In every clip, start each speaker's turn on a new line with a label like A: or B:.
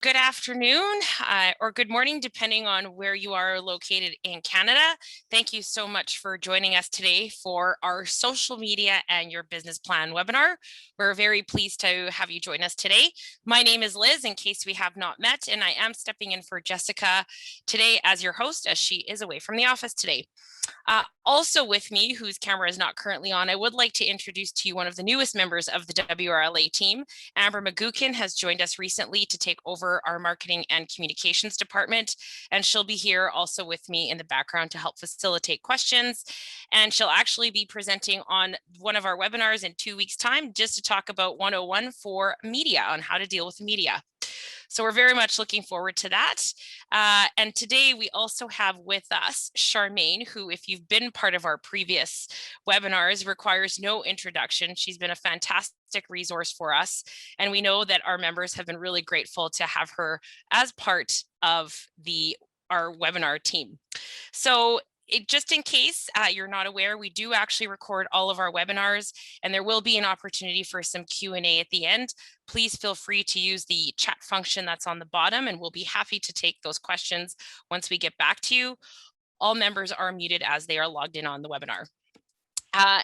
A: Good afternoon or good morning, depending on where you are located in Canada. Thank you so much for joining us today for our social media and your business plan webinar. We're very pleased to have you join us today. My name is Liz, in case we have not met, and I am stepping in for Jessica today as your host, as she is away from the office today. Also with me, whose camera is not currently on, I would like to introduce to you one of the newest members of the WRLA team. Amber McGukin has joined us recently to take over our marketing and communications department, and she'll be here also with me in the background to help facilitate questions. And she'll actually be presenting on one of our webinars in 2 weeks' time, just to talk about 101 for media, on how to deal with media. So we're very much looking forward to that. And today we also have with us Charmaine, who, if you've been part of our previous webinars, requires no introduction. She's been a fantastic resource for us. And we know that our members have been really grateful to have her as part of our webinar team. So just in case you're not aware, we do actually record all of our webinars, and there will be an opportunity for some Q&A at the end. Please feel free to use the chat function that's on the bottom, and we'll be happy to take those questions once we get back to you. All members are muted as they are logged in on the webinar.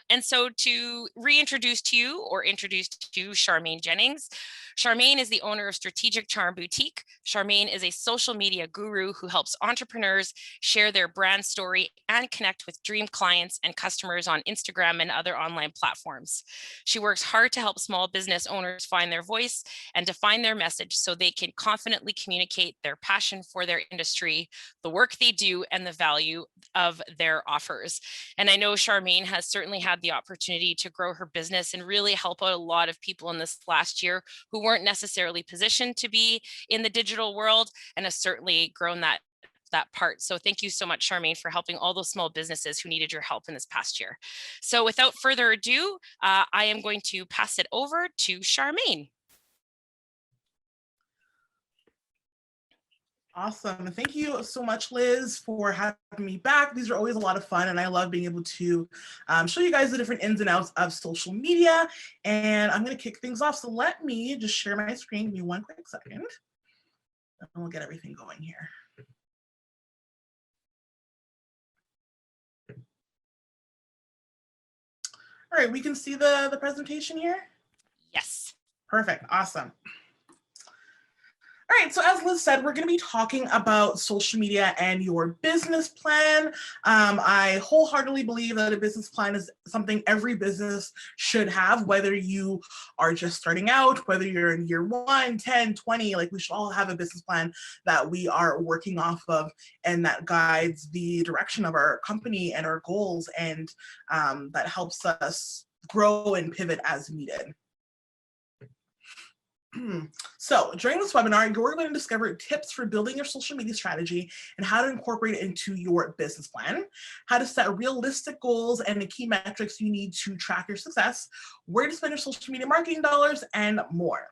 A: And so to reintroduce to you, or introduce to you, Charmaine Jennings. Charmaine is the owner of Strategic Charm Boutique. Charmaine is a social media guru who helps entrepreneurs share their brand story and connect with dream clients and customers on Instagram and other online platforms. She works hard to help small business owners find their voice and define their message so they can confidently communicate their passion for their industry, the work they do, and the value of their offers. And I know Charmaine has certainly had the opportunity to grow her business and really help out a lot of people in this last year who weren't necessarily positioned to be in the digital world, and has certainly grown that part. So thank you so much, Charmaine, for helping all those small businesses who needed your help in this past year. So without further ado, I am going to pass it over to Charmaine.
B: Awesome. Thank you so much, Liz, for having me back. These are always a lot of fun, and I love being able to show you guys the different ins and outs of social media. And I'm going to kick things off. So let me just share my screen. Give me one quick second, and we'll get everything going here. All right, we can see the presentation here?
A: Yes.
B: Perfect. Awesome. All right, so as Liz said, we're going to be talking about social media and your business plan. I wholeheartedly believe that a business plan is something every business should have, whether you are just starting out, whether you're in year 1, 10, 20, like we should all have a business plan that we are working off of and that guides the direction of our company and our goals, and that helps us grow and pivot as needed. So during this webinar, you're going to discover tips for building your social media strategy and how to incorporate it into your business plan, how to set realistic goals and the key metrics you need to track your success, where to spend your social media marketing dollars, and more.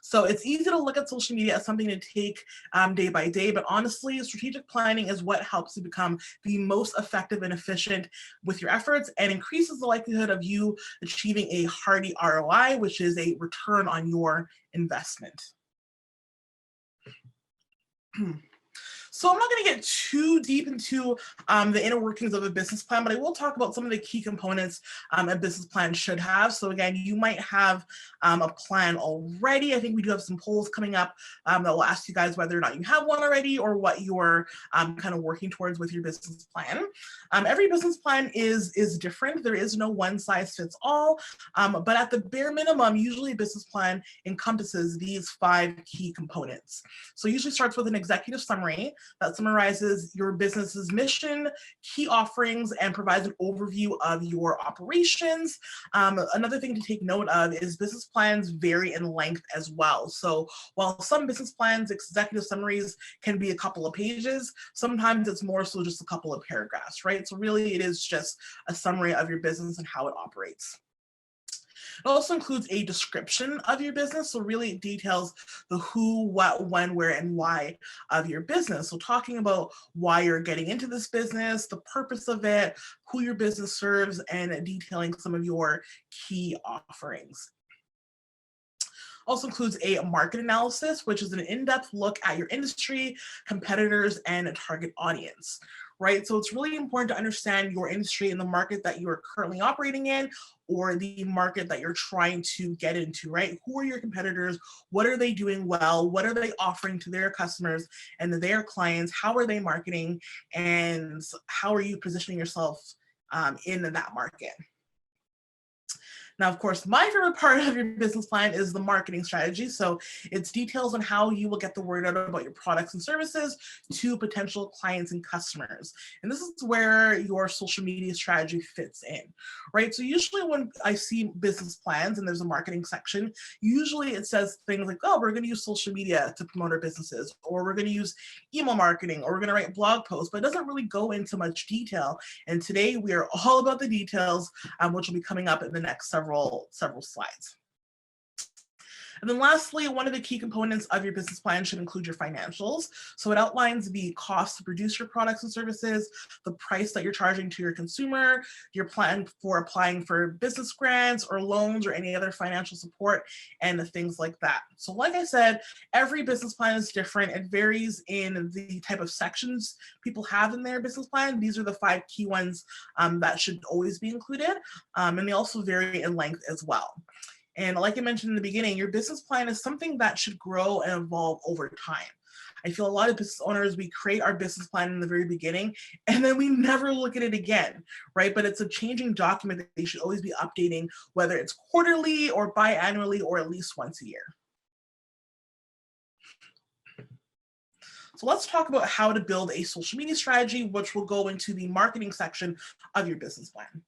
B: So it's easy to look at social media as something to take day by day, but honestly, strategic planning is what helps you become the most effective and efficient with your efforts and increases the likelihood of you achieving a hearty ROI, which is a return on your investment. So I'm not going to get too deep into the inner workings of a business plan, but I will talk about some of the key components a business plan should have. So again, you might have a plan already. I think we do have some polls coming up that will ask you guys whether or not you have one already or what you're kind of working towards with your business plan. Every business plan is different. There is no one size fits all, but at the bare minimum, usually a business plan encompasses these 5 key components. So it usually starts with an executive summary that summarizes your business's mission, key offerings, and provides an overview of your operations. Another thing to take note of is business plans vary in length as well. So while some business plans, executive summaries can be a couple of pages, sometimes it's more so just a couple of paragraphs, right? So really it is just a summary of your business and how it operates. It also includes a description of your business, so really it details the who, what, when, where, and why of your business. So talking about why you're getting into this business, the purpose of it, who your business serves, and detailing some of your key offerings. Also includes a market analysis, which is an in-depth look at your industry, competitors, and target audience, right? So it's really important to understand your industry and the market that you are currently operating in, or the market that you're trying to get into, right? Who are your competitors? What are they doing well? What are they offering to their customers and their clients? How are they marketing? And how are you positioning yourself in that market? Now, of course, my favorite part of your business plan is the marketing strategy. So it's details on how you will get the word out about your products and services to potential clients and customers. And this is where your social media strategy fits in, right? So usually when I see business plans and there's a marketing section, usually it says things like, oh, we're going to use social media to promote our businesses, or we're going to use email marketing, or we're going to write blog posts, but it doesn't really go into much detail. And today we are all about the details, which will be coming up in the next several slides. And then lastly, one of the key components of your business plan should include your financials. So it outlines the cost to produce your products and services, the price that you're charging to your consumer, your plan for applying for business grants or loans or any other financial support, and things like that. So like I said, every business plan is different. It varies in the type of sections people have in their business plan. These are the 5 key ones that should always be included. And they also vary in length as well. And like I mentioned in the beginning, your business plan is something that should grow and evolve over time. I feel a lot of business owners, we create our business plan in the very beginning, and then we never look at it again, right? But it's a changing document that they should always be updating, whether it's quarterly or biannually or at least once a year. So let's talk about how to build a social media strategy, which will go into the marketing section of your business plan.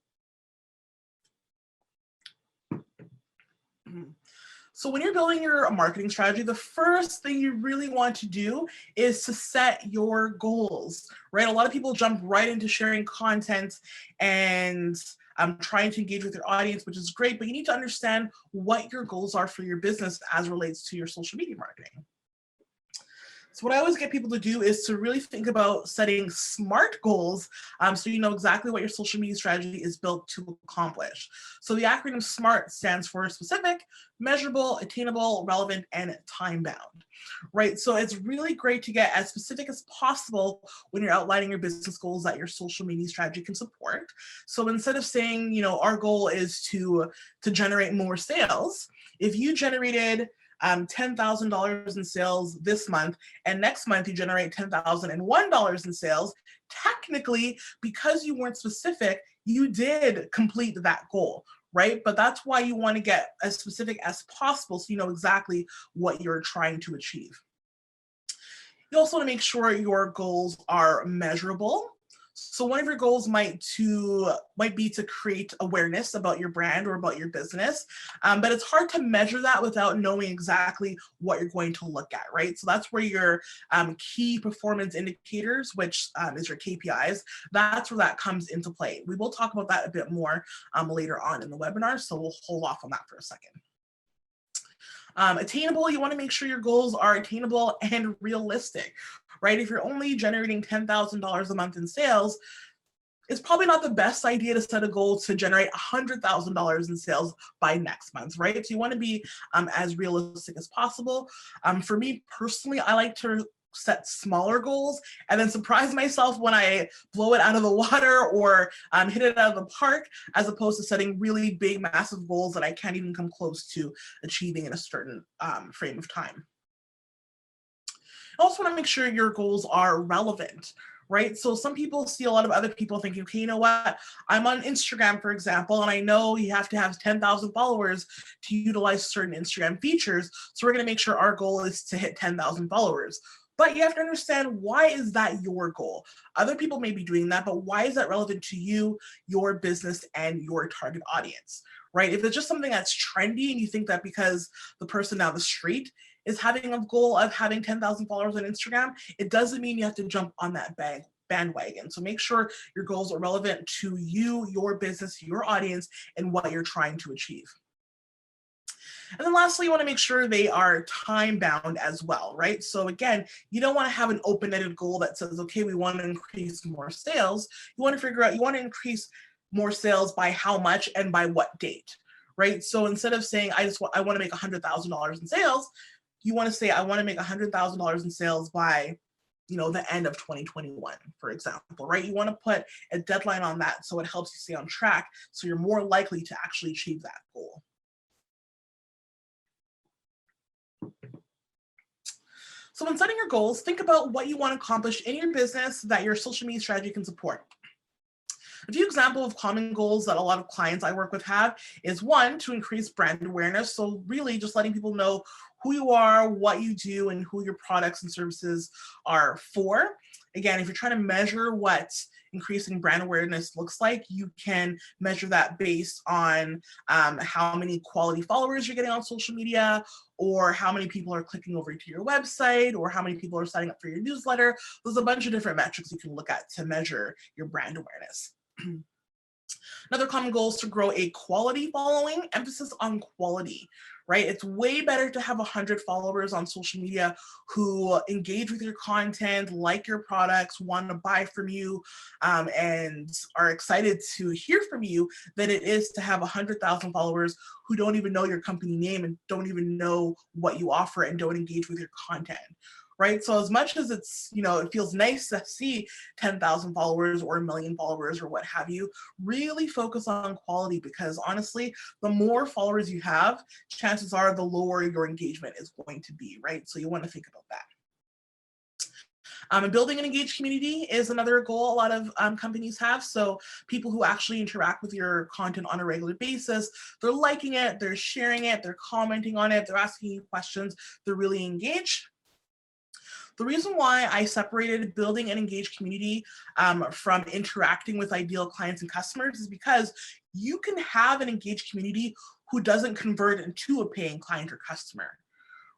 B: So when you're building your marketing strategy, the first thing you really want to do is to set your goals, right? A lot of people jump right into sharing content and trying to engage with your audience, which is great, but you need to understand what your goals are for your business as relates to your social media marketing. So what I always get people to do is to really think about setting SMART goals, so you know exactly what your social media strategy is built to accomplish. So the acronym SMART stands for specific, measurable, attainable, relevant, and time-bound, right? So it's really great to get as specific as possible when you're outlining your business goals that your social media strategy can support. So instead of saying, you know, our goal is to generate more sales, if you generated $10,000 in sales this month, and next month you generate $10,001 in sales, technically, because you weren't specific, you did complete that goal, right? But that's why you want to get as specific as possible so you know exactly what you're trying to achieve. You also want to make sure your goals are measurable. So one of your goals might be to create awareness about your brand or about your business, but it's hard to measure that without knowing exactly what you're going to look at, right? So that's where your key performance indicators, which is your KPIs, that's where that comes into play. We will talk about that a bit more later on in the webinar, so we'll hold off on that for a second. Attainable, you want to make sure your goals are attainable and realistic, right? If you're only generating $10,000 a month in sales, it's probably not the best idea to set a goal to generate $100,000 in sales by next month, right? So you want to be as realistic as possible. For me personally, I like to set smaller goals and then surprise myself when I blow it out of the water or hit it out of the park, as opposed to setting really big, massive goals that I can't even come close to achieving in a certain frame of time. I also want to make sure your goals are relevant, right? So some people see a lot of other people thinking, okay, you know what? I'm on Instagram, for example, and I know you have to have 10,000 followers to utilize certain Instagram features. So we're going to make sure our goal is to hit 10,000 followers. But you have to understand, why is that your goal? Other people may be doing that, but why is that relevant to you, your business, and your target audience, right? If it's just something that's trendy and you think that because the person down the street is having a goal of having 10,000 followers on Instagram, it doesn't mean you have to jump on that bandwagon. So make sure your goals are relevant to you, your business, your audience, and what you're trying to achieve. And then lastly, you want to make sure they are time bound as well, right? So again, you don't want to have an open-ended goal that says, okay, we want to increase more sales. You want to figure out, you want to increase more sales by how much and by what date, right? So instead of saying, I want to make $100,000 in sales, you want to say, I want to make $100,000 in sales by, the end of 2021, for example, right? You want to put a deadline on that so it helps you stay on track, so you're more likely to actually achieve that goal. So when setting your goals, think about what you want to accomplish in your business that your social media strategy can support. A few examples of common goals that a lot of clients I work with have is, one, to increase brand awareness. So really just letting people know who you are, what you do, and who your products and services are for. Again, if you're trying to measure what increasing brand awareness looks like, you can measure that based on how many quality followers you're getting on social media, or how many people are clicking over to your website, or how many people are signing up for your newsletter. There's a bunch of different metrics you can look at to measure your brand awareness. Another common goal is to grow a quality following, emphasis on quality, right? It's way better to have 100 followers on social media who engage with your content, like your products, want to buy from you, and are excited to hear from you, than it is to have 100,000 followers who don't even know your company name and don't even know what you offer and don't engage with your content. Right. So as much as it's, it feels nice to see 10,000 followers or 1,000,000 followers or what have you, really focus on quality, because honestly, the more followers you have, chances are the lower your engagement is going to be. Right. So you want to think about that. And building an engaged community is another goal a lot of companies have. So people who actually interact with your content on a regular basis, they're liking it, they're sharing it, they're commenting on it, they're asking you questions, they're really engaged. The reason why I separated building an engaged community from interacting with ideal clients and customers is because you can have an engaged community who doesn't convert into a paying client or customer.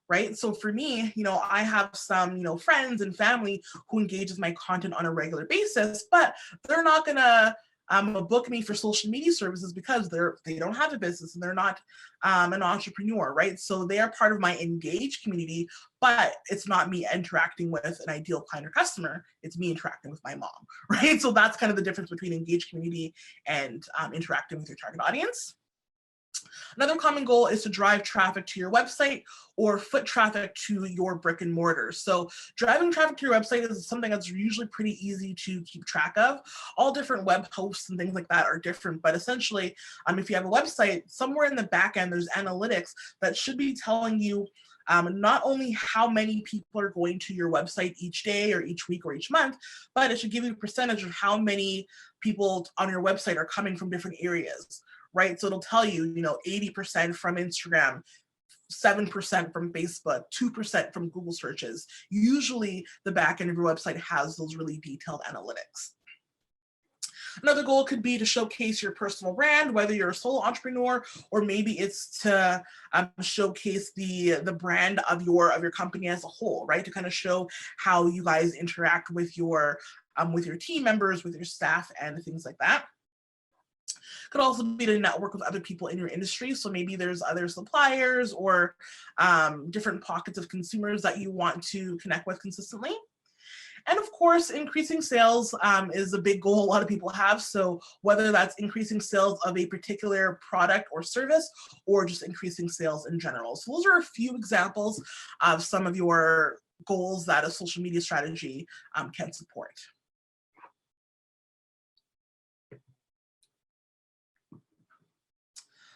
B: Right. So for me, I have some, friends and family who engage with my content on a regular basis, but they're not going to book me for social media services because they don't have a business and they're not an entrepreneur, right? So they are part of my engaged community, but it's not me interacting with an ideal client or customer. It's me interacting with my mom, right? So that's kind of the difference between engaged community and interacting with your target audience. Another common goal is to drive traffic to your website or foot traffic to your brick and mortar. So driving traffic to your website is something that's usually pretty easy to keep track of. All different web hosts and things like that are different, but essentially, if you have a website, somewhere in the back end, there's analytics that should be telling you not only how many people are going to your website each day or each week or each month, but it should give you a percentage of how many people on your website are coming from different areas. Right. So it'll tell you, 80% from Instagram, 7% from Facebook, 2% from Google searches. Usually the back end of your website has those really detailed analytics. Another goal could be to showcase your personal brand, whether you're a solo entrepreneur or maybe it's to showcase the brand of your company as a whole, right? To kind of show how you guys interact with your team members, with your staff, and things like that. Could also be to network with other people in your industry. So maybe there's other suppliers or different pockets of consumers that you want to connect with consistently. And of course, increasing sales is a big goal a lot of people have. So whether that's increasing sales of a particular product or service, or just increasing sales in general. So those are a few examples of some of your goals that a social media strategy can support.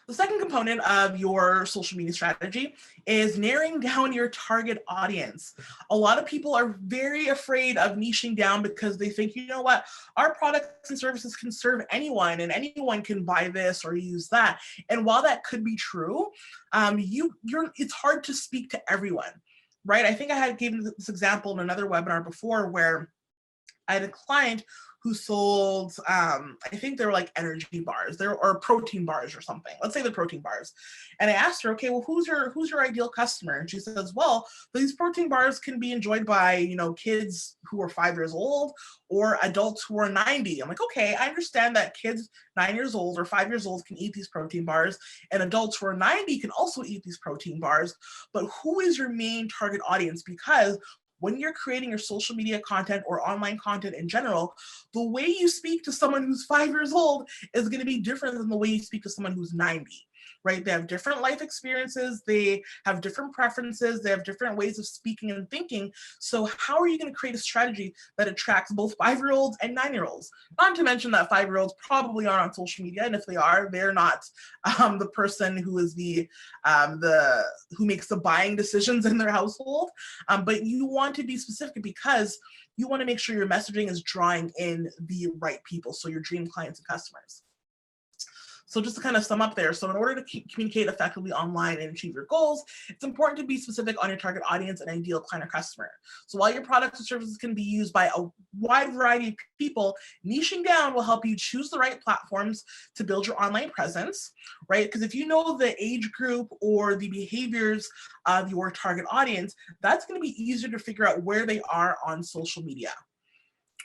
B: The second component of your social media strategy is narrowing down your target audience. A lot of people are very afraid of niching down because they think, what, our products and services can serve anyone and anyone can buy this or use that. And while that could be true, it's hard to speak to everyone, right? I think I had given this example in another webinar before where I had a client who sold, I think they were like energy bars, or protein bars or something. Let's say they're protein bars. And I asked her, okay, well, who's your ideal customer? And she says, well, these protein bars can be enjoyed by, kids who are 5 years old or adults who are 90. I'm like, okay, I understand that kids 9 years old or 5 years old can eat these protein bars and adults who are 90 can also eat these protein bars, but who is your main target audience? Because when you're creating your social media content or online content in general, the way you speak to someone who's 5 years old is going to be different than the way you speak to someone who's 90, right? They have different life experiences, they have different preferences, they have different ways of speaking and thinking. So how are you going to create a strategy that attracts both 5-year-olds and 9-year-olds? Not to mention that 5-year-olds probably aren't on social media, and if they are, they're not the person who is the who makes the buying decisions in their household. But you want to be specific because you want to make sure your messaging is drawing in the right people, so your dream clients and customers. So just to kind of sum up there, so in order to communicate effectively online and achieve your goals, it's important to be specific on your target audience and ideal client or customer. So while your products and services can be used by a wide variety of people, niching down will help you choose the right platforms to build your online presence, right? Because if you know the age group or the behaviors of your target audience, that's going to be easier to figure out where they are on social media.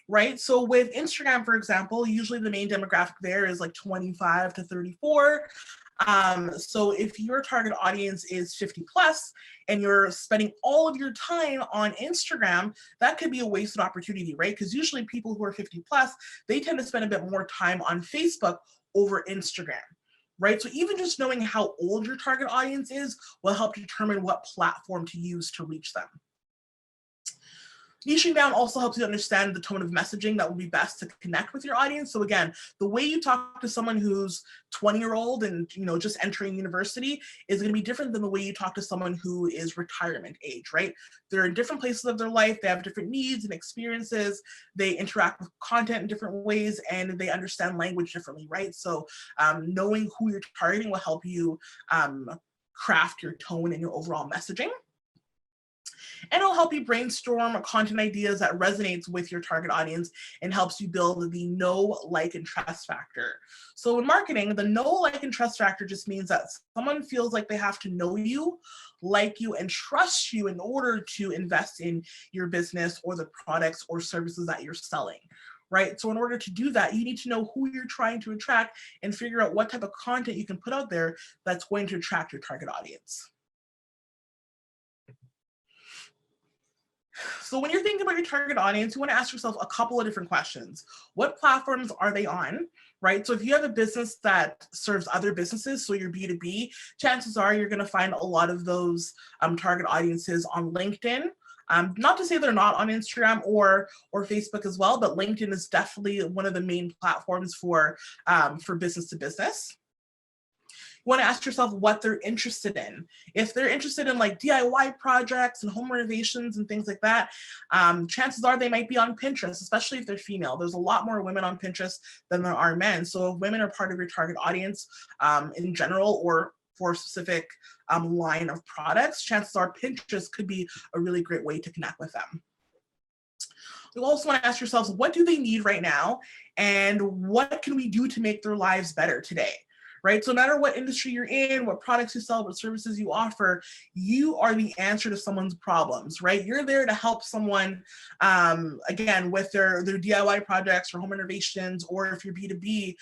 B: Right? So with Instagram, for example, usually the main demographic there is like 25 to 34. So if your target audience is 50 plus and you're spending all of your time on Instagram, that could be a wasted opportunity, right? Because usually people who are 50 plus, they tend to spend a bit more time on Facebook over Instagram. Right? So even just knowing how old your target audience is will help determine what platform to use to reach them. Niching down also helps you understand the tone of messaging that will be best to connect with your audience. So again, the way you talk to someone who's 20-year-old and just entering university is going to be different than the way you talk to someone who is retirement age, right? They're in different places of their life, they have different needs and experiences, they interact with content in different ways, and they understand language differently, right? So knowing who you're targeting will help you craft your tone and your overall messaging. And it'll help you brainstorm content ideas that resonates with your target audience and helps you build the know, like, and trust factor. So in marketing, the know, like, and trust factor just means that someone feels like they have to know you, like you, and trust you in order to invest in your business or the products or services that you're selling. Right? So in order to do that, you need to know who you're trying to attract and figure out what type of content you can put out there that's going to attract your target audience. So when you're thinking about your target audience, you want to ask yourself a couple of different questions. What platforms are they on, right? So if you have a business that serves other businesses, so you're B2B, chances are you're going to find a lot of those target audiences on LinkedIn. Not to say they're not on Instagram or Facebook as well, but LinkedIn is definitely one of the main platforms for business to business. You want to ask yourself what they're interested in. If they're interested in like DIY projects and home renovations and things like that, chances are they might be on Pinterest, especially if they're female. There's a lot more women on Pinterest than there are men. So if women are part of your target audience in general or for a specific line of products, chances are Pinterest could be a really great way to connect with them. You also want to ask yourselves, what do they need right now? And what can we do to make their lives better today? Right? So no matter what industry you're in, what products you sell, what services you offer, you are the answer to someone's problems, right? You're there to help someone, again, with their DIY projects or home renovations, or if you're B2B,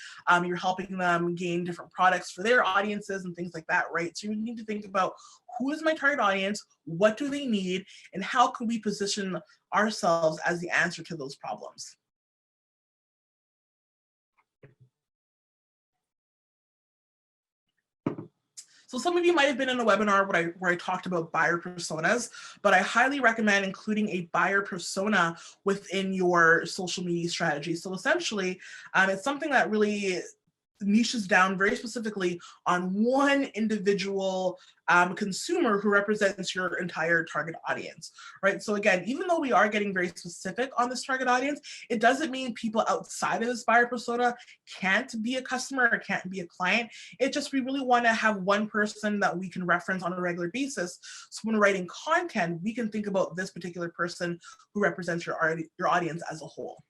B: you're helping them gain different products for their audiences and things like that, right? So you need to think about, who is my target audience? What do they need? And how can we position ourselves as the answer to those problems? So some of you might have been in a webinar where I talked about buyer personas, but I highly recommend including a buyer persona within your social media strategy. So essentially, it's something that really niches down very specifically on one individual consumer who represents your entire target audience, right? So again, even though we are getting very specific on this target audience, it doesn't mean people outside of this buyer persona can't be a customer or can't be a client. It just, we really want to have one person that we can reference on a regular basis. So when writing content, we can think about this particular person who represents your audience as a whole.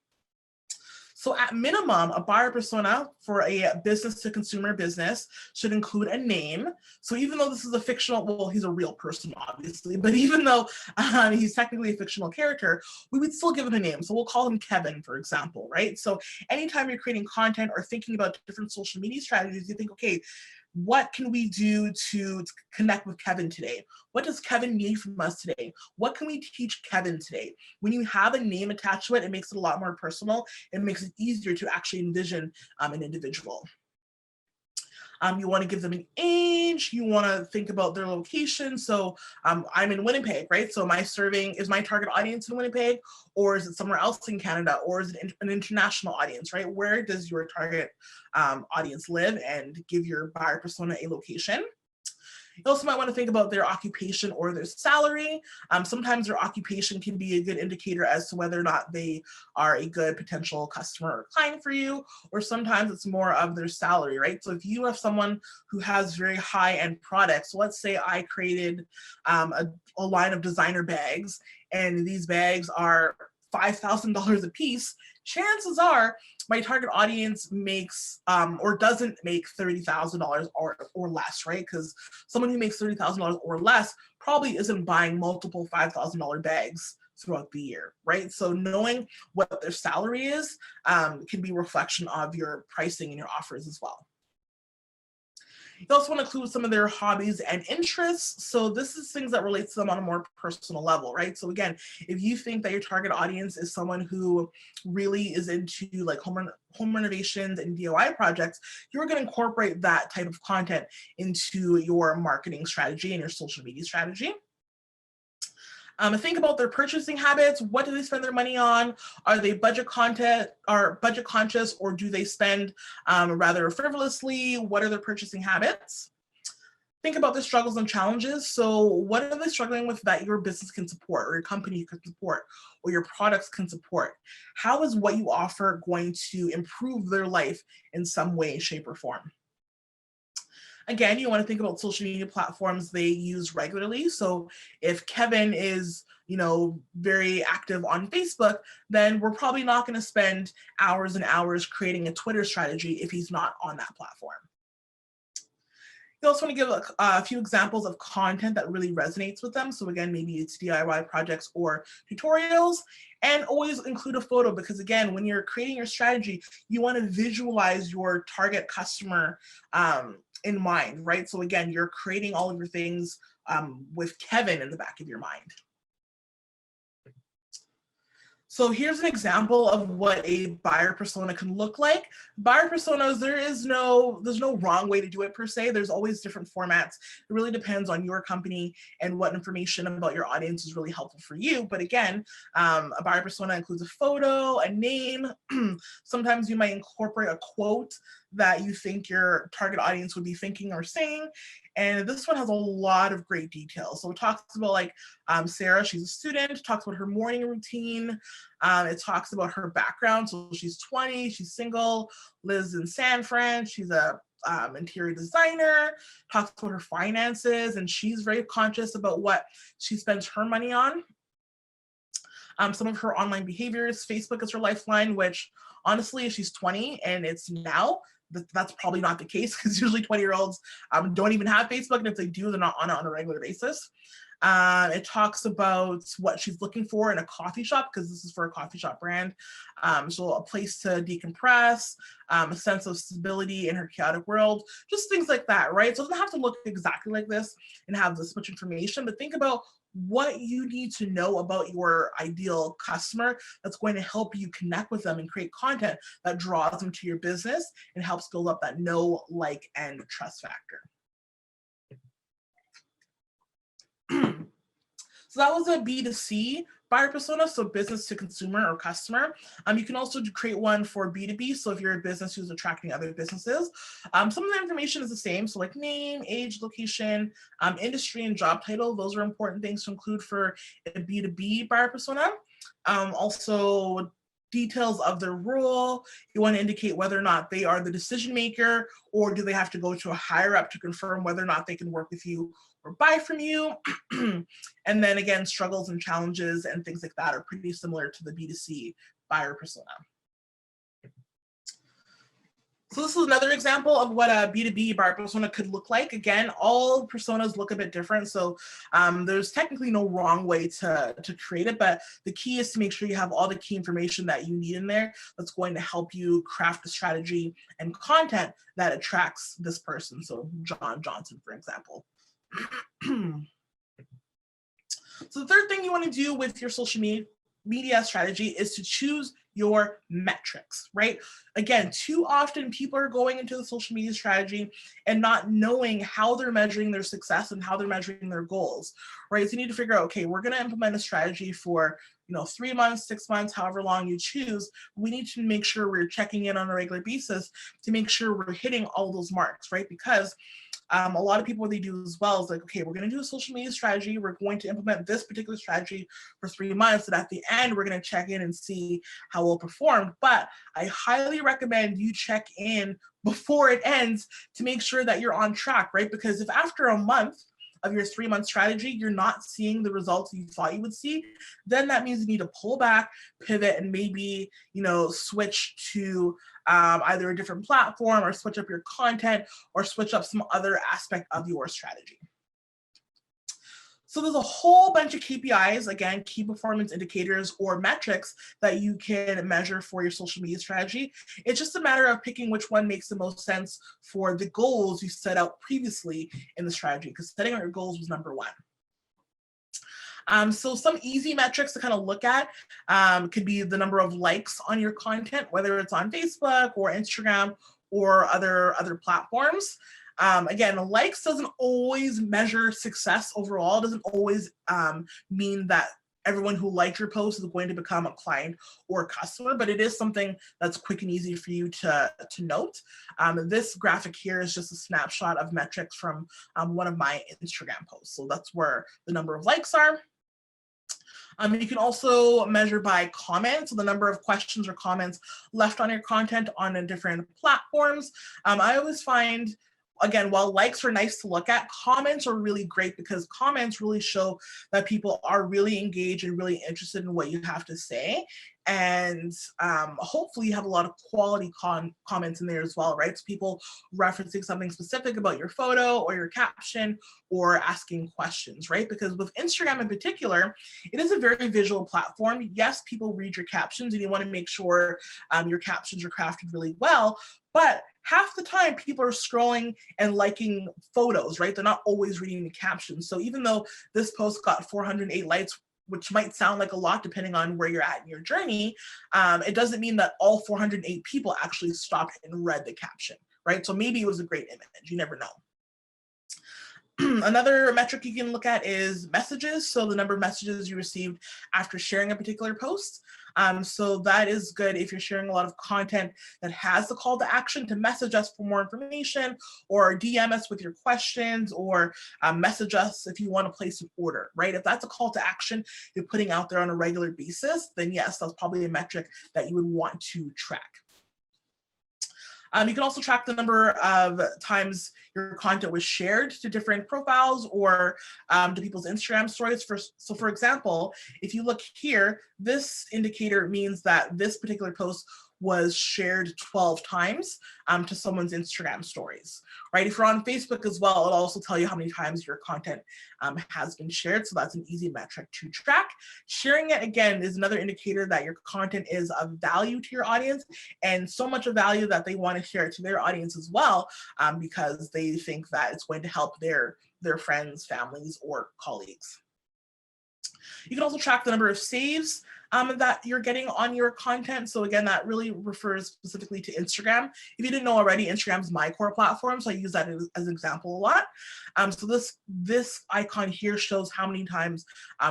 B: So at minimum, a buyer persona for a business to consumer business should include a name. So even though this is a fictional, well, he's a real person, obviously, but even though he's technically a fictional character, we would still give him a name. So we'll call him Kevin, for example, right? So anytime you're creating content or thinking about different social media strategies, you think, okay, what can we do to connect with Kevin today? What does Kevin need from us today? What can we teach Kevin today? When you have a name attached to it, it makes it a lot more personal. It makes it easier to actually envision an individual. You want to give them an age. You want to think about their location. So I'm in Winnipeg, right? So is my target audience in Winnipeg, or is it somewhere else in Canada, or is it an international audience, right? Where does your target audience live, and give your buyer persona a location. You also might want to think about their occupation or their salary. Sometimes their occupation can be a good indicator as to whether or not they are a good potential customer or client for you, or sometimes it's more of their salary, right? So if you have someone who has very high-end products, so let's say I created a line of designer bags, and these bags are $5,000 a piece, chances are my target audience makes or doesn't make $30,000 or less, right? Because someone who makes $30,000 or less probably isn't buying multiple $5,000 bags throughout the year, right? So knowing what their salary is can be a reflection of your pricing and your offers as well. You also want to include some of their hobbies and interests. So this is things that relate to them on a more personal level, right? So again, if you think that your target audience is someone who really is into like home renovations and DIY projects, you're going to incorporate that type of content into your marketing strategy and your social media strategy. Think about their purchasing habits. What do they spend their money on? Are they budget conscious, or do they spend rather frivolously? What are their purchasing habits? Think about the struggles and challenges. So what are they struggling with that your business can support, or your company can support, or your products can support? How is what you offer going to improve their life in some way, shape, or form? Again, you want to think about social media platforms they use regularly. So if Kevin is, very active on Facebook, then we're probably not going to spend hours and hours creating a Twitter strategy if he's not on that platform. You also want to give a few examples of content that really resonates with them. So again, maybe it's DIY projects or tutorials, and always include a photo, because again, when you're creating your strategy, you want to visualize your target customer in mind, right? So again, you're creating all of your things with Kevin in the back of your mind. So here's an example of what a buyer persona can look like. Buyer personas, there's no wrong way to do it per se. There's always different formats. It really depends on your company and what information about your audience is really helpful for you. But again, a buyer persona includes a photo, a name. Sometimes you might incorporate a quote that you think your target audience would be thinking or saying. And this one has a lot of great details. So it talks about like Sarah, she's a student, talks about her morning routine. It talks about her background. So she's 20, she's single, lives in San Fran. She's a interior designer, talks about her finances, and she's very conscious about what she spends her money on. Some of her online behaviors, Facebook is her lifeline, which honestly, if she's 20 and it's now, that's probably not the case, because usually 20-year-olds don't even have Facebook, and if they do, they're not on it on a regular basis. It talks about what she's looking for in a coffee shop, because this is for a coffee shop brand. So a place to decompress, a sense of stability in her chaotic world, just things like that, right? So it doesn't have to look exactly like this and have this much information, but think about what you need to know about your ideal customer that's going to help you connect with them and create content that draws them to your business and helps build up that know, like, and trust factor. So that was a B2C buyer persona, so business to consumer or customer. You can also create one for B2B, so if you're a business who's attracting other businesses. Some of the information is the same, so like name, age, location, industry, and job title. Those are important things to include for a B2B buyer persona. Also, details of their role. You want to indicate whether or not they are the decision maker, or do they have to go to a higher up to confirm whether or not they can work with you or buy from you. And then again, struggles and challenges and things like that are pretty similar to the B2C buyer persona. So this is another example of what a B2B buyer persona could look like. Again, all personas look a bit different. So there's technically no wrong way to create it, but the key is to make sure you have all the key information that you need in there that's going to help you craft the strategy and content that attracts this person. So John Johnson, for example. So the third thing you want to do with your social media strategy is to choose your metrics, right? Again, too often people are going into the social media strategy and not knowing how they're measuring their success and how they're measuring their goals, right? So you need to figure out, okay, we're going to implement a strategy for 3 months, 6 months, however long you choose. We need to make sure we're checking in on a regular basis to make sure we're hitting all those marks, right? Because a lot of people, what they do as well is like, okay, we're going to do a social media strategy. We're going to implement this particular strategy for 3 months. And at the end, we're going to check in and see how well performed. But I highly recommend you check in before it ends to make sure that you're on track, right? Because if after a month of your 3 month strategy, you're not seeing the results you thought you would see, then that means you need to pull back, pivot, and maybe, switch to either a different platform or switch up your content or switch up some other aspect of your strategy. So there's a whole bunch of KPIs, again, key performance indicators or metrics that you can measure for your social media strategy. It's just a matter of picking which one makes the most sense for the goals you set out previously in the strategy, because setting out your goals was number one. So some easy metrics to kind of look at could be the number of likes on your content, whether it's on Facebook or Instagram or other platforms. Again, likes doesn't always measure success overall. It doesn't always mean that everyone who liked your post is going to become a client or a customer, but it is something that's quick and easy for you to note. This graphic here is just a snapshot of metrics from one of my Instagram posts. So that's where the number of likes are. You can also measure by comments, so the number of questions or comments left on your content on different platforms. I always find, again, while likes are nice to look at, comments are really great because comments really show that people are really engaged and really interested in what you have to say. And hopefully you have a lot of quality comments in there as well, right? So people referencing something specific about your photo or your caption or asking questions, right? Because with Instagram in particular, it is a very visual platform. Yes, people read your captions and you want to make sure your captions are crafted really well, but half the time people are scrolling and liking photos, right? They're not always reading the captions. So even though this post got 408 likes, which might sound like a lot depending on where you're at in your journey, it doesn't mean that all 408 people actually stopped and read the caption, right? So maybe it was a great image, you never know. Another metric you can look at is messages. So the number of messages you received after sharing a particular post. So that is good if you're sharing a lot of content that has the call to action to message us for more information, or DM us with your questions, or message us if you want to place an order, right? If that's a call to action you're putting out there on a regular basis, then yes, that's probably a metric that you would want to track. You can also track the number of times your content was shared to different profiles or to people's Instagram stories. So for example, if you look here, this indicator means that this particular post was shared 12 times to someone's Instagram stories, right? If you're on Facebook as well, it'll also tell you how many times your content has been shared. So that's an easy metric to track. Sharing it, again, is another indicator that your content is of value to your audience, and so much of value that they want to share it to their audience as well, because they think that it's going to help their friends, families, or colleagues. You can also track the number of saves that you're getting on your content. So again, that really refers specifically to Instagram. If you didn't know already, Instagram is my core platform, so I use that as an example a lot. So this icon here shows how many times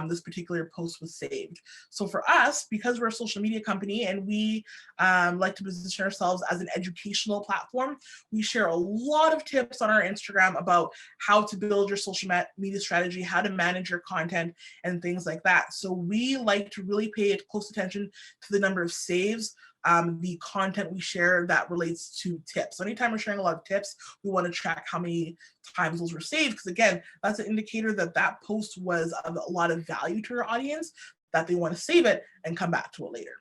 B: this particular post was saved. So for us, because we're a social media company and we like to position ourselves as an educational platform, we share a lot of tips on our Instagram about how to build your social media strategy, how to manage your content, and things like that. So we like to really pay close attention to the number of saves, the content we share that relates to tips. So anytime we're sharing a lot of tips, we want to track how many times those were saved, because again, that's an indicator that that post was of a lot of value to your audience, that they want to save it and come back to it later.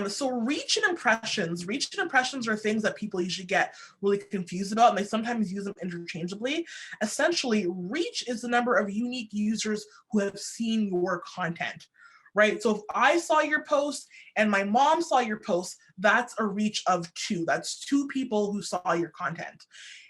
B: So reach and impressions are things that people usually get really confused about, and they sometimes use them interchangeably. Essentially, reach is the number of unique users who have seen your content, right? So if I saw your post and my mom saw your post, that's a reach of 2. That's 2 people who saw your content.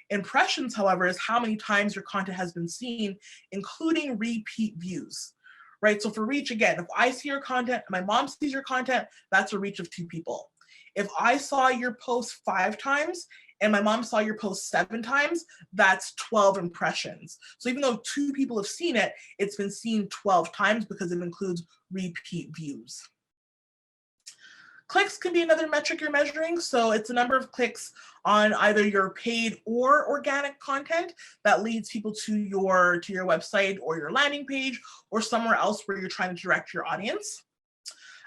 B: Impressions, however, is how many times your content has been seen, including repeat views, right? So for reach, again, if I see your content and my mom sees your content, that's a reach of 2 people. If I saw your post 5 times and my mom saw your post 7 times, that's 12 impressions. So even though 2 people have seen it, it's been seen 12 times because it includes repeat views. Clicks can be another metric you're measuring. So it's the number of clicks on either your paid or organic content that leads people to your website or your landing page or somewhere else where you're trying to direct your audience.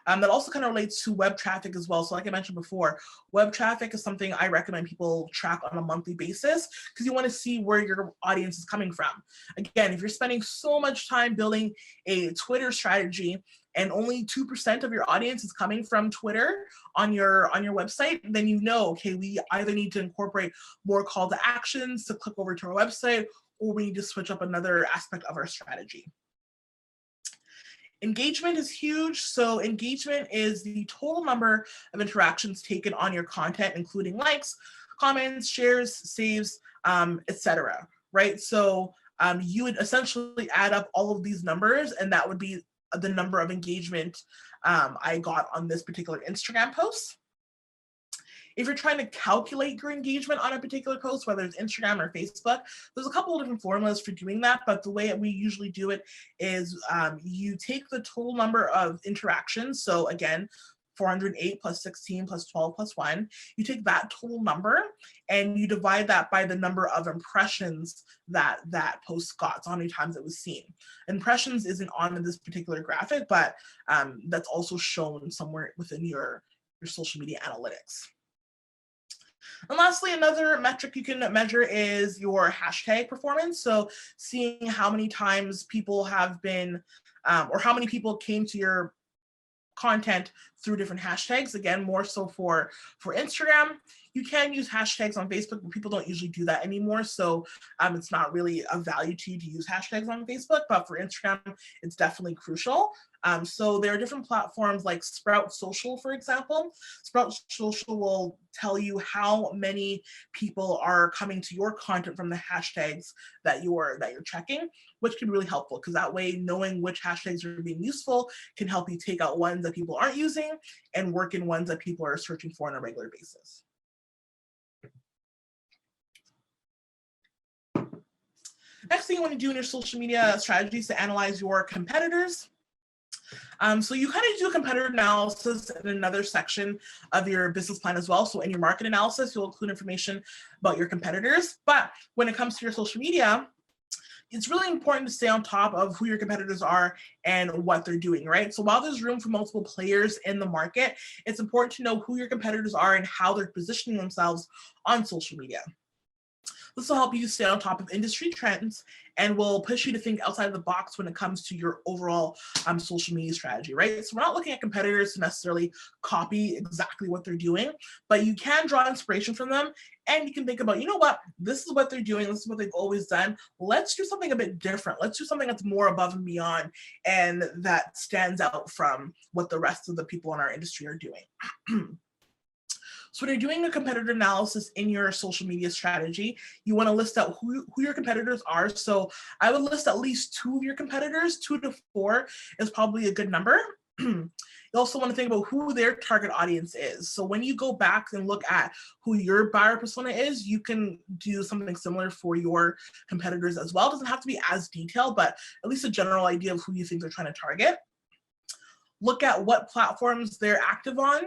B: That also kind of relates to web traffic as well. So like I mentioned before, web traffic is something I recommend people track on a monthly basis because you want to see where your audience is coming from. Again, if you're spending so much time building a Twitter strategy and only 2% of your audience is coming from Twitter on your website, then you know, okay, we either need to incorporate more call to actions to click over to our website, or we need to switch up another aspect of our strategy. Engagement is huge. So engagement is the total number of interactions taken on your content, including likes, comments, shares, saves, etc. Right? So you would essentially add up all of these numbers, and that would be the number of engagement I got on this particular Instagram post. If you're trying to calculate your engagement on a particular post, whether it's Instagram or Facebook, there's a couple of different formulas for doing that. But the way we usually do it is you take the total number of interactions. So again, 408 plus 16 plus 12 plus 1. You take that total number and you divide that by the number of impressions that post got, so how many times it was seen. Impressions isn't on this particular graphic, but that's also shown somewhere within your social media analytics. And lastly, another metric you can measure is your hashtag performance. So seeing how many times people have been, or how many people came to your content through different hashtags. Again, more so for Instagram. You can use hashtags on Facebook, but people don't usually do that anymore. So it's not really of value to you to use hashtags on Facebook, but for Instagram, it's definitely crucial. So there are different platforms like Sprout Social, for example. Sprout Social will tell you how many people are coming to your content from the hashtags that you're checking, which can be really helpful because that way knowing which hashtags are being useful can help you take out ones that people aren't using and work in ones that people are searching for on a regular basis. Next thing you want to do in your social media strategy is to analyze your competitors. So you kind of do a competitor analysis in another section of your business plan as well. So in your market analysis, you'll include information about your competitors. But when it comes to your social media, it's really important to stay on top of who your competitors are and what they're doing, right? So while there's room for multiple players in the market, it's important to know who your competitors are and how they're positioning themselves on social media. This will help you stay on top of industry trends and will push you to think outside of the box when it comes to your overall social media strategy, right? So we're not looking at competitors to necessarily copy exactly what they're doing, but you can draw inspiration from them and you can think about, you know what, this is what they're doing, this is what they've always done. Let's do something a bit different. Let's do something that's more above and beyond and that stands out from what the rest of the people in our industry are doing. So when you're doing a competitor analysis in your social media strategy, you want to list out who your competitors are. So I would list at least 2 of your competitors. 2 to 4 is probably a good number. You also want to think about who their target audience is. So when you go back and look at who your buyer persona is, you can do something similar for your competitors as well. It doesn't have to be as detailed, but at least a general idea of who you think they're trying to target. Look at what platforms they're active on.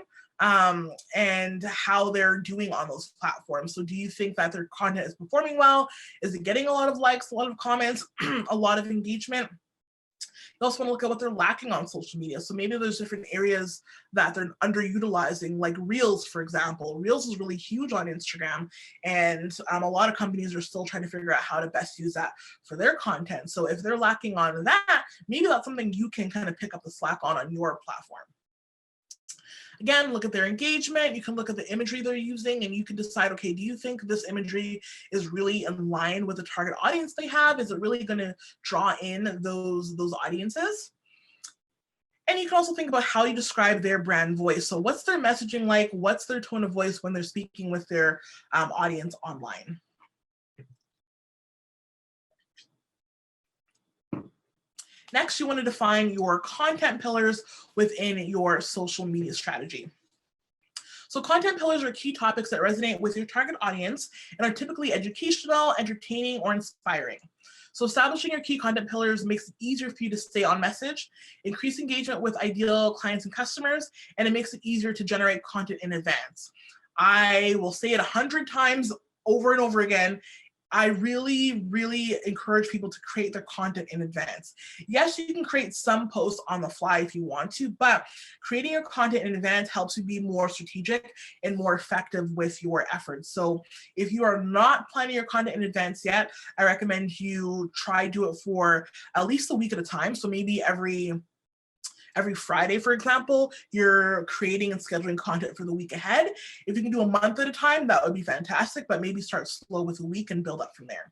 B: And how they're doing on those platforms. So do you think that their content is performing well? Is it getting a lot of likes, a lot of comments, a lot of engagement? You also want to look at what they're lacking on social media. So maybe there's different areas that they're underutilizing, like Reels, for example. Reels is really huge on Instagram, and a lot of companies are still trying to figure out how to best use that for their content. So if they're lacking on that, maybe that's something you can kind of pick up the slack on your platform. Again, look at their engagement. You can look at the imagery they're using and you can decide, okay, do you think this imagery is really in line with the target audience they have? Is it really going to draw in those audiences? And you can also think about how you describe their brand voice. So what's their messaging like? What's their tone of voice when they're speaking with their audience online? Next, you want to define your content pillars within your social media strategy. So content pillars are key topics that resonate with your target audience and are typically educational, entertaining, or inspiring. So establishing your key content pillars makes it easier for you to stay on message, increase engagement with ideal clients and customers, and it makes it easier to generate content in advance. I will say it 100 times over and over again. I really, really encourage people to create their content in advance. Yes, you can create some posts on the fly if you want to, but creating your content in advance helps you be more strategic and more effective with your efforts. So if you are not planning your content in advance yet, I recommend you try do it for at least a week at a time. So maybe every Friday, for example, you're creating and scheduling content for the week ahead. If you can do a month at a time, that would be fantastic, but maybe start slow with a week and build up from there.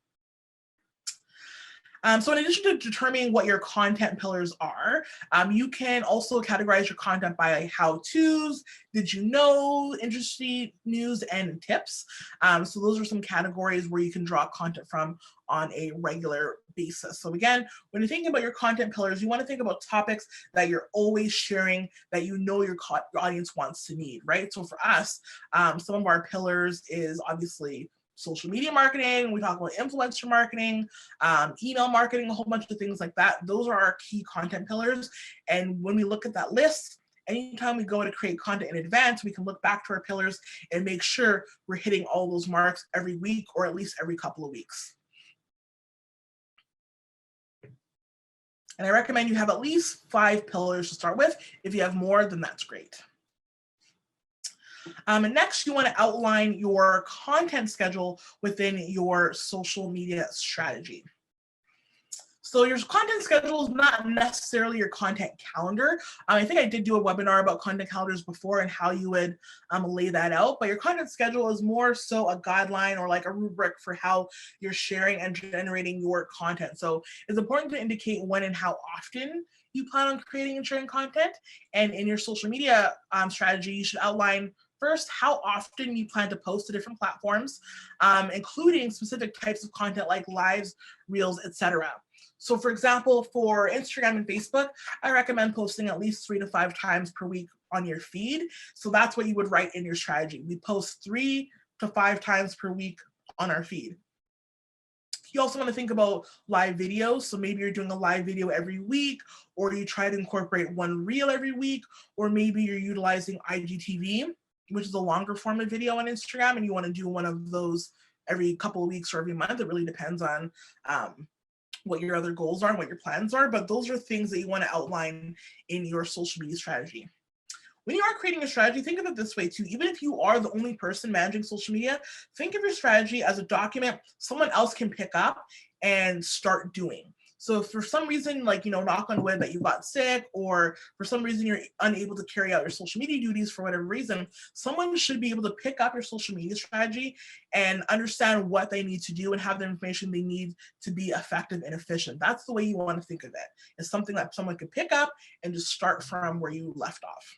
B: So in addition to determining what your content pillars are, you can also categorize your content by how-tos, did you know, interesting news, and tips. So those are some categories where you can draw content from on a regular basis. So again, when you're thinking about your content pillars, you want to think about topics that you're always sharing that you know your audience wants to need, right? So for us, some of our pillars is obviously social media marketing. We talk about influencer marketing, email marketing, a whole bunch of things like that. Those are our key content pillars. And when we look at that list, anytime we go to create content in advance, we can look back to our pillars and make sure we're hitting all those marks every week or at least every couple of weeks. And I recommend you have at least 5 pillars to start with. If you have more, then that's great. And next, you want to outline your content schedule within your social media strategy. So your content schedule is not necessarily your content calendar. I think I did do a webinar about content calendars before and how you would lay that out, but your content schedule is more so a guideline or like a rubric for how you're sharing and generating your content. So it's important to indicate when and how often you plan on creating and sharing content. And in your social media strategy, you should outline first how often you plan to post to different platforms, including specific types of content like lives, reels, etc. So for example, for Instagram and Facebook, I recommend posting at least 3 to 5 times per week on your feed. So that's what you would write in your strategy. We post 3 to 5 times per week on our feed. You also want to think about live videos. So maybe you're doing a live video every week, or you try to incorporate one reel every week, or maybe you're utilizing IGTV, which is a longer form of video on Instagram, and you want to do one of those every couple of weeks or every month. It really depends on what your other goals are and what your plans are, but those are things that you want to outline in your social media strategy. When you are creating a strategy, think of it this way too. Even if you are the only person managing social media, think of your strategy as a document someone else can pick up and start doing. So if for some reason, like, knock on wood, that you got sick, or for some reason you're unable to carry out your social media duties for whatever reason, someone should be able to pick up your social media strategy and understand what they need to do and have the information they need to be effective and efficient. That's the way you want to think of it. It's something that someone could pick up and just start from where you left off.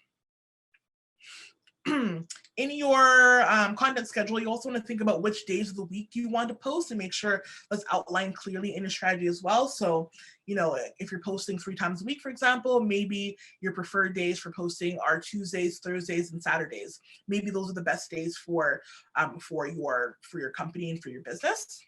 B: In your content schedule, you also want to think about which days of the week you want to post and make sure that's outlined clearly in your strategy as well. So, if you're posting 3 times a week, for example, maybe your preferred days for posting are Tuesdays, Thursdays, and Saturdays. Maybe those are the best days for your company and for your business.